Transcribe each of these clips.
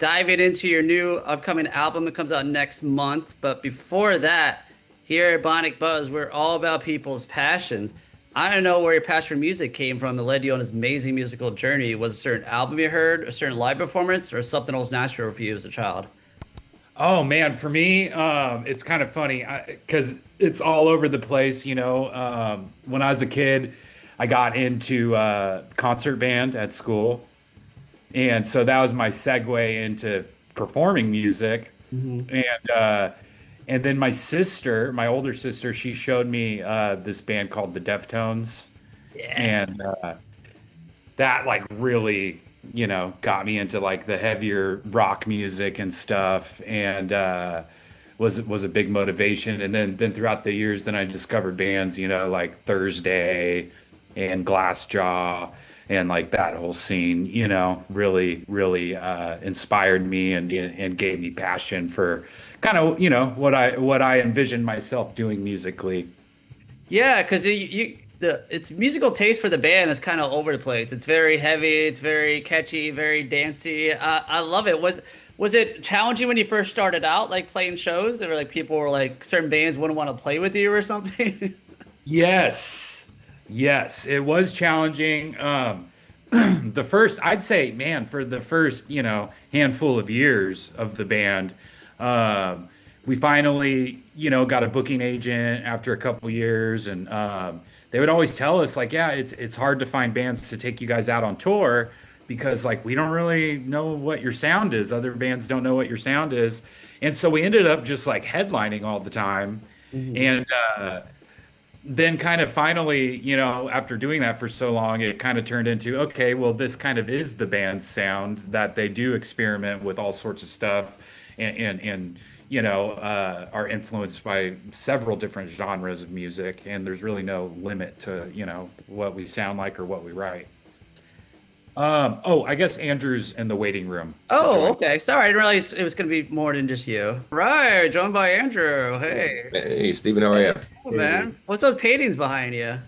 diving into your new upcoming album that comes out next month. But before that, here at Bionic Buzz, we're all about people's passions. I don't know where your passion for music came from that led you on this amazing musical journey. Was it a certain album you heard, a certain live performance, or something that was natural for you as a child? Oh man, for me, it's kind of funny because it's all over the place. When I was a kid, I got into concert band at school, and so that was my segue into performing music. Hmm. And then my older sister, she showed me this band called the Deftones, Yeah. and that like really got me into like the heavier rock music and stuff, and was a big motivation. And then throughout the years, then I discovered bands like Thursday and Glassjaw, and like that whole scene really inspired me and gave me passion for kind of what I envisioned myself doing musically. Yeah, because it's musical taste for the band is kind of over the place. It's very heavy, it's very catchy, very dancey. I love it. Was it challenging when you first started out, like playing shows? There were like people were like certain bands wouldn't want to play with you or something. Yes. Yes, it was challenging. The first, I'd say, man, for the first, handful of years of the band, we finally, got a booking agent after a couple years, and they would always tell us, like, yeah, it's hard to find bands to take you guys out on tour because, like, we don't really know what your sound is. Other bands don't know what your sound is, and so we ended up just like headlining all the time, Mhm. and then kind of finally, after doing that for so long, it kind of turned into, okay, well, this kind of is the band's sound, that they do experiment with all sorts of stuff and are influenced by several different genres of music. And there's really no limit to, what we sound like or what we write. Oh, I guess Andrew's in the waiting room to Oh, join. okay. Sorry, I didn't realize it was going to be more than just you. Right, joined by Andrew. Hey, Hey, Stephen, how are you? oh, man. What's those paintings behind you?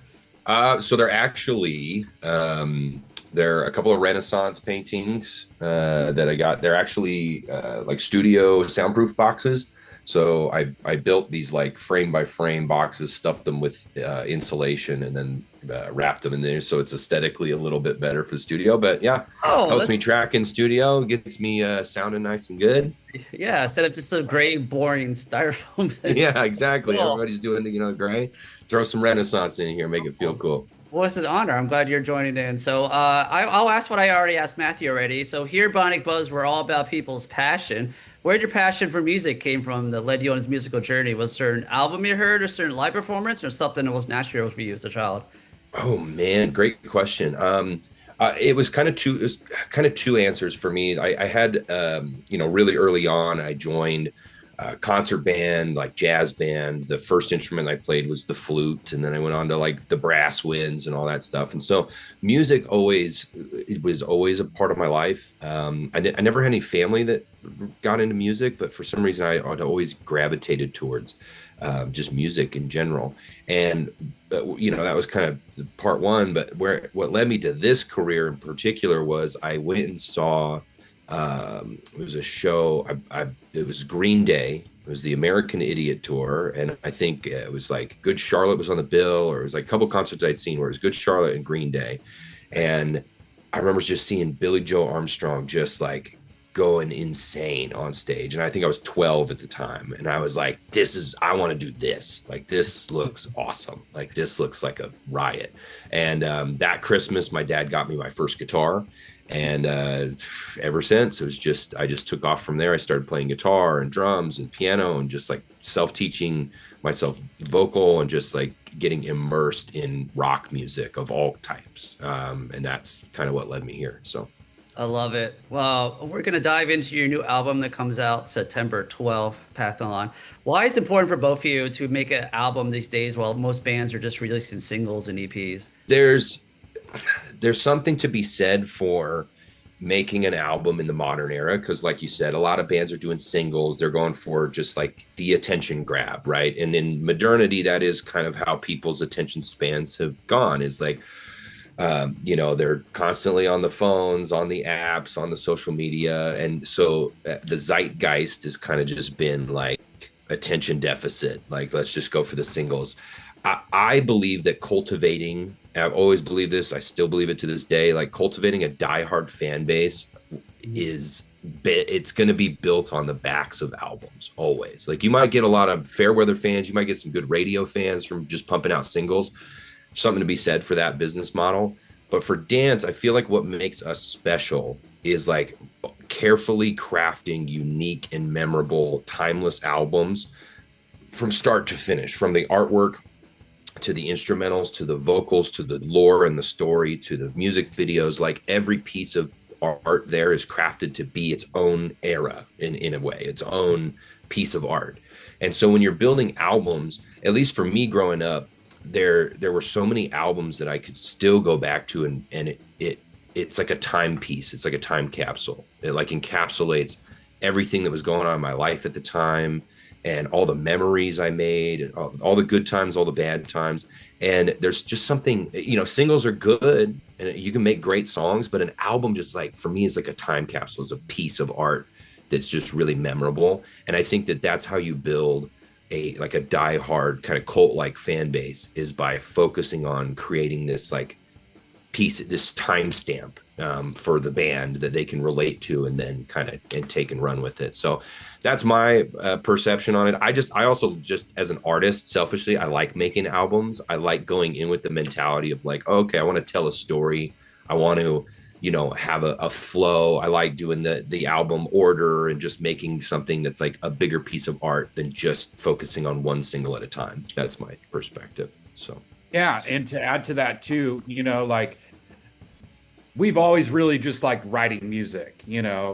So they're actually they're a couple of Renaissance paintings that I got. They're actually like studio soundproof boxes. So I built these like frame by frame boxes, stuffed them with insulation, and then wrapped them in there. So it's aesthetically a little bit better for the studio. But yeah, Oh, helps me track in studio, gets me sounding nice and good. yeah. Instead of just a gray, boring styrofoam thing. Yeah, exactly. Cool. Everybody's doing gray. Throw some Renaissance in here, make it feel cool. Well, it's an honor. I'm glad you're joining in. So I'll ask what I already asked Matthew already. So here, Bionic Buzz, we're all about people's passion. Where'd your passion for music came from that led you on his musical journey? Was there an album you heard, a certain live performance, or something that was natural for you as a child? Oh man, great question. It was kind of two. It was kind of two answers for me. I had, really early on, I joined a concert band, like jazz band. The first instrument I played was the flute, and then I went on to like the brass winds and all that stuff. And so, music always it was always a part of my life. I never had any family that got into music, but for some reason, I'd always gravitated towards just music in general. And that was kind of part one. But what led me to this career in particular was I went and saw it was a show. It was Green Day. It was the American Idiot tour, and I think it was like Good Charlotte was on the bill, or it was like a couple concerts I'd seen where it was Good Charlotte and Green Day. And I remember just seeing Billy Joe Armstrong just like going insane on stage. And I think I was 12 at the time. And I was like, I want to do this. Like, this looks awesome. Like, this looks like a riot. And that Christmas, my dad got me my first guitar. And ever since, I just took off from there. I started playing guitar and drums and piano and just like self-teaching myself vocal and just like getting immersed in rock music of all types. And that's kind of what led me here. So. I love it. Well, we're going to dive into your new album that comes out September 12th, Pantheon. Why is it important for both of you to make an album these days while most bands are just releasing singles and EPs? There's something to be said for making an album in the modern era, because like you said, a lot of bands are doing singles. They're going for just like the attention grab, right? And in modernity, that is kind of how people's attention spans have gone, is like They're constantly on the phones, on the apps, on the social media. And so the zeitgeist has kind of just been like attention deficit. Like, let's just go for the singles. I believe that cultivating, I've always believed this, I still believe it to this day, like cultivating a diehard fan base it's going to be built on the backs of albums always. Like, you might get a lot of fair weather fans, you might get some good radio fans from just pumping out singles. Something to be said for that business model. But for dance, I feel like what makes us special is like carefully crafting unique and memorable, timeless albums from start to finish, from the artwork to the instrumentals, to the vocals, to the lore and the story, to the music videos. Like, every piece of art there is crafted to be its own era in a way, its own piece of art. And so when you're building albums, at least for me growing up, there were so many albums that I could still go back to, and it's like a timepiece. It's like a time capsule. It like encapsulates everything that was going on in my life at the time, and all the memories I made, and all the good times, all the bad times. And there's just something, singles are good and you can make great songs, but an album, just like, for me, is like a time capsule. It's a piece of art that's just really memorable. And I think that that's how you build a diehard kind of cult-like fan base, is by focusing on creating this like piece, this timestamp for the band that they can relate to, and then kind of take and run with it. So that's my perception on it. I also just, as an artist, selfishly, I like making albums. I like going in with the mentality of like, okay, I want to tell a story. I want to, have a flow. I like doing the album order and just making something that's like a bigger piece of art than just focusing on one single at a time. That's my perspective. So yeah, and to add to that too, like, we've always really just like writing music,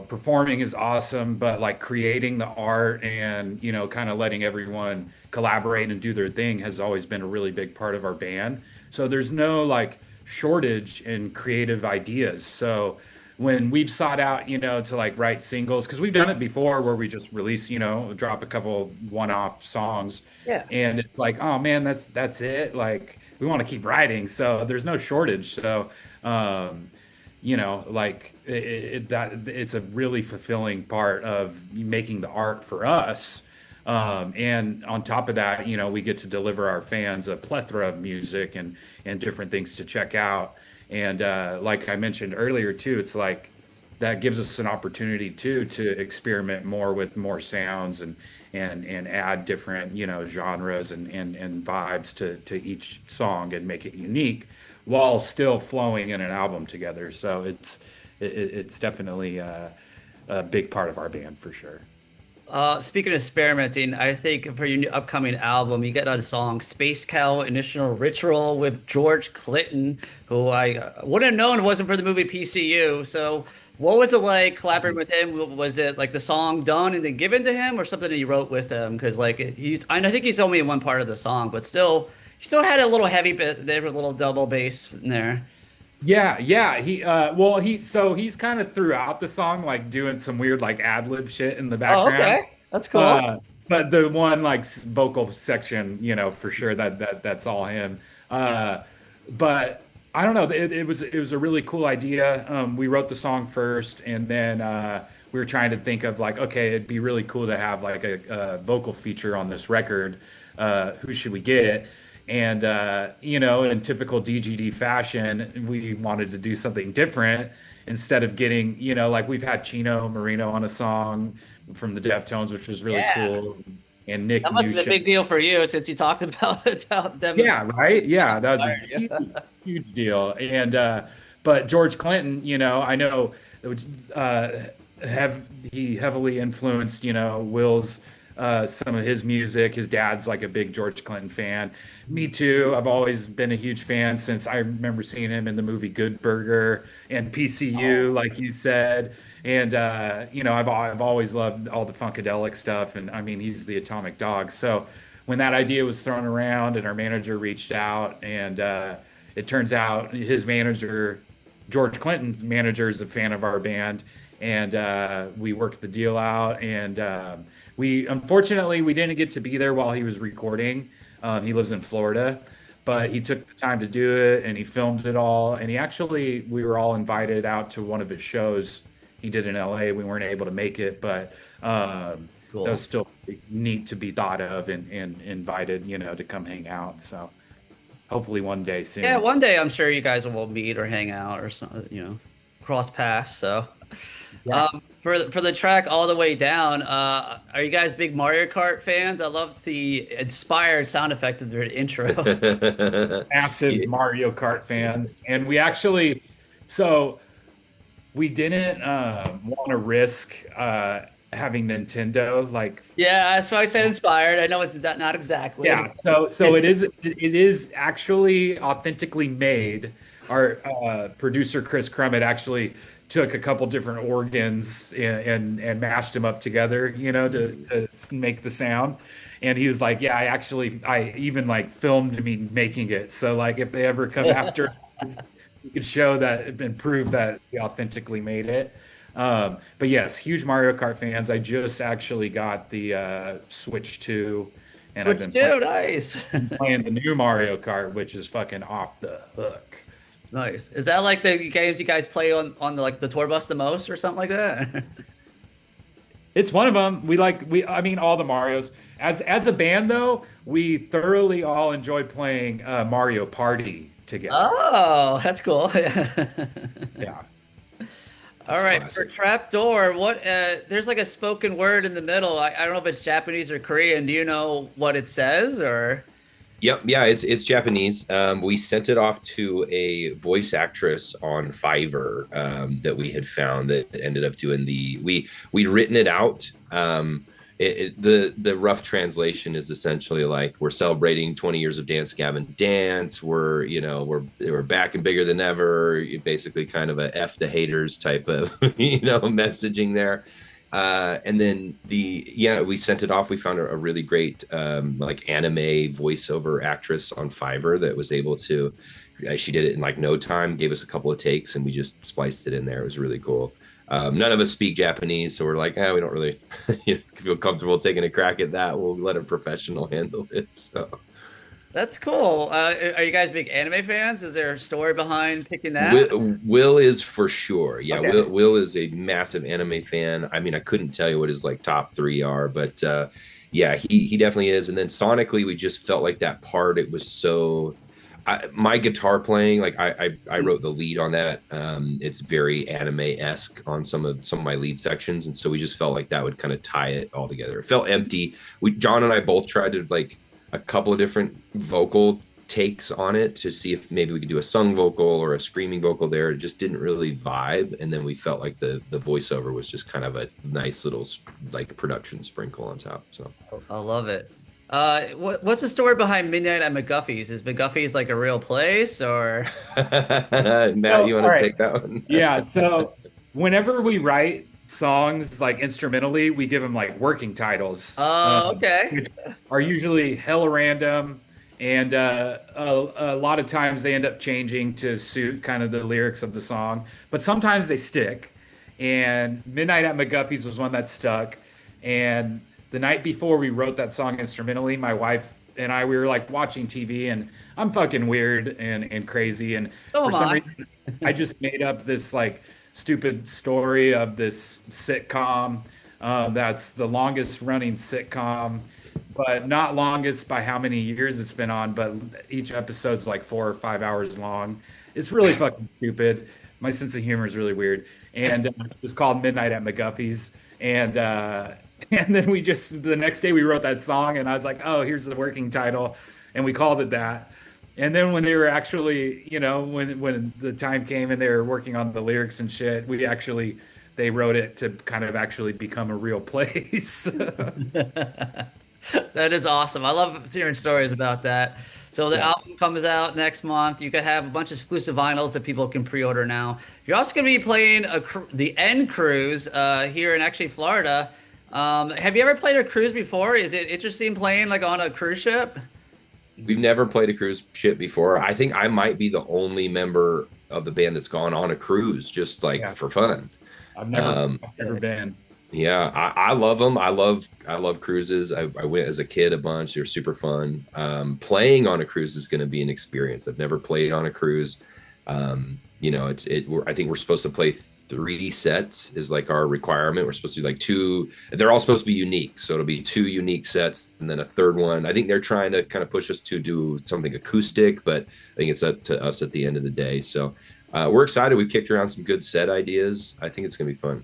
performing is awesome, but like creating the art and, kind of letting everyone collaborate and do their thing has always been a really big part of our band. So there's no like shortage in creative ideas. So when we've sought out, to like write singles, because we've done it before where we just release, drop a couple one-off songs. Yeah. And it's like, oh man, that's it. Like, we want to keep writing. So there's no shortage. So, like it's a really fulfilling part of making the art for us. And on top of that, we get to deliver our fans a plethora of music and different things to check out. And like I mentioned earlier too, it's like that gives us an opportunity too to experiment more with more sounds and add different, genres and vibes to each song and make it unique, while still flowing in an album together. So it's definitely a big part of our band for sure. Speaking of experimenting, I think for your new upcoming album, you got a song "Space Cow Initial Ritual" with George Clinton, who I wouldn't have known if it wasn't for the movie PCU. So what was it like collaborating with him? Was it like the song done and then given to him, or something that you wrote with him? Because like I think he's only in one part of the song, but still, he still had a little heavy bit. There was a little double bass in there. Yeah. He's kind of throughout the song, like doing some weird like ad lib shit in the background. Oh, okay, that's cool. But the one like vocal section, for sure that's all him. But I don't know. It was a really cool idea. We wrote the song first, and then we were trying to think of like, okay, it'd be really cool to have like a vocal feature on this record. Who should we get? And, in typical DGD fashion, we wanted to do something different instead of getting, like we've had Chino Marino on a song from the Deftones, which was really cool. And Nick, that must have been a big deal for you since you talked about them. Yeah, right. Yeah, that was a huge deal. And, but George Clinton, I know he heavily influenced, Will's some of his music. His dad's like a big George Clinton fan. Me too. I've always been a huge fan since I remember seeing him in the movie Good Burger and PCU, like you said. And I've always loved all the funkadelic stuff. And I mean, he's the atomic dog. So when that idea was thrown around and our manager reached out, and it turns out his manager, George Clinton's manager, is a fan of our band. And we worked the deal out, and unfortunately we didn't get to be there while he was recording. He lives in Florida, but he took the time to do it and he filmed it all. And we were all invited out to one of his shows he did in LA. We weren't able to make it, but Cool. that was still neat to be thought of and invited, to come hang out. So hopefully one day soon. Yeah, one day I'm sure you guys will meet or hang out or something, cross paths. So, Yeah. for the track All the Way Down, are you guys big Mario Kart fans? I love the inspired sound effect of their intro. Massive Mario Kart fans. And we didn't want to risk having Nintendo Yeah, that's why I said inspired. I know it's not exactly. Yeah, so it is actually authentically made. Our producer Chris Crummett actually took a couple different organs and mashed them up together, to make the sound. And he was like, "Yeah, I even filmed me making it. So if they ever come after us, you could show that and prove that we authentically made it." But yes, huge Mario Kart fans. I just actually got the Switch 2, and I've been nice. playing the new Mario Kart, which is fucking off the hook. Nice. Is that like the games you guys play on the tour bus the most or something like that? It's one of them. I mean, all the Marios. As a band, though, we thoroughly all enjoy playing Mario Party together. Oh, that's cool. Yeah. All right, classic. for Trapdoor, there's a spoken word in the middle. I don't know if it's Japanese or Korean. Do you know what it says or? Yep, yeah, it's Japanese. We sent it off to a voice actress on Fiverr that we had found that ended up doing we'd written it out. The rough translation is essentially we're celebrating 20 years of Dance Gavin Dance. We're back and bigger than ever. Basically kind of a F the haters type of messaging there. And then we sent it off. We found a really great anime voiceover actress on Fiverr that was able to. She did it in no time. Gave us a couple of takes, and we just spliced it in there. It was really cool. None of us speak Japanese, so we're we don't really feel comfortable taking a crack at that. We'll let a professional handle it. So that's cool. Are you guys big anime fans? Is there a story behind picking that? Will is for sure. Yeah, Okay. Will is a massive anime fan. I mean, I couldn't tell you what his top 3 are, but yeah, he definitely is. And then sonically, we just felt like that part. It was so. My guitar playing, I wrote the lead on that. It's very anime-esque on some of my lead sections, and so we just felt like that would kind of tie it all together. It felt empty. John and I both tried to a couple of different vocal takes on it to see if maybe we could do a sung vocal or a screaming vocal there. It just didn't really vibe, and then we felt like the voiceover was just kind of a nice little production sprinkle on top. So I love it. What's the story behind Midnight at McGuffey's? Is McGuffey's a real place or? Matt, you want to take that one? Yeah. So whenever we write songs instrumentally, we give them working titles. Oh, okay. Which are usually hella random, and a lot of times they end up changing to suit kind of the lyrics of the song. But sometimes they stick. And Midnight at McGuffey's was one that stuck. And the night before we wrote that song instrumentally, my wife and I, we were watching TV, and I'm fucking weird and crazy. And So for am some I. reason, I just made up this stupid story of this sitcom that's the longest running sitcom, but not longest by how many years it's been on, but each episode's 4 or 5 hours long. It's really fucking stupid. My sense of humor is really weird. And it was called Midnight at McGuffey's. And then the next day we wrote that song, and I was like, oh, here's the working title. And we called it that. And then when they were actually, when the time came and they were working on the lyrics and shit, they wrote it to kind of actually become a real place. That is awesome. I love hearing stories about that. So the album comes out next month. You can have a bunch of exclusive vinyls that people can pre-order now. You're also going to be playing the E.N.D cruise here in actually Florida. Have you ever played a cruise before? Is it interesting playing on a cruise ship? We've never played a cruise ship before. I think I might be the only member of the band that's gone on a cruise just for fun. I've never been. Yeah, I love them. I love cruises. I went as a kid a bunch. They're super fun. Playing on a cruise is going to be an experience. I've never played on a cruise. You know, I think we're supposed to play 3 sets is like our requirement. We're supposed to do like two. They're all supposed to be unique, so it'll be 2 unique sets and then a third one. I think they're trying to kind of push us to do something acoustic, but I think it's up to us at the end of the day. So we're excited. We've kicked around some good set ideas. I think it's going to be fun.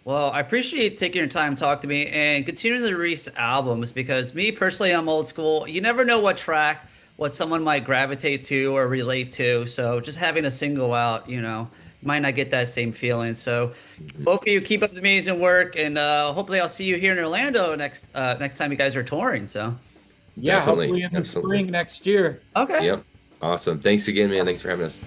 Well, I appreciate taking your time to talk to me and continuing to release albums because me personally, I'm old school. You never know what track, what someone might gravitate to or relate to. So just having a single out, you know, might not get that same feeling. So both of you keep up the amazing work, and hopefully I'll see you here in Orlando next time you guys are touring. So Yeah, Definitely. hopefully in the Absolutely. spring next year. okay. Yep. Awesome. Thanks again, man. Thanks for having us.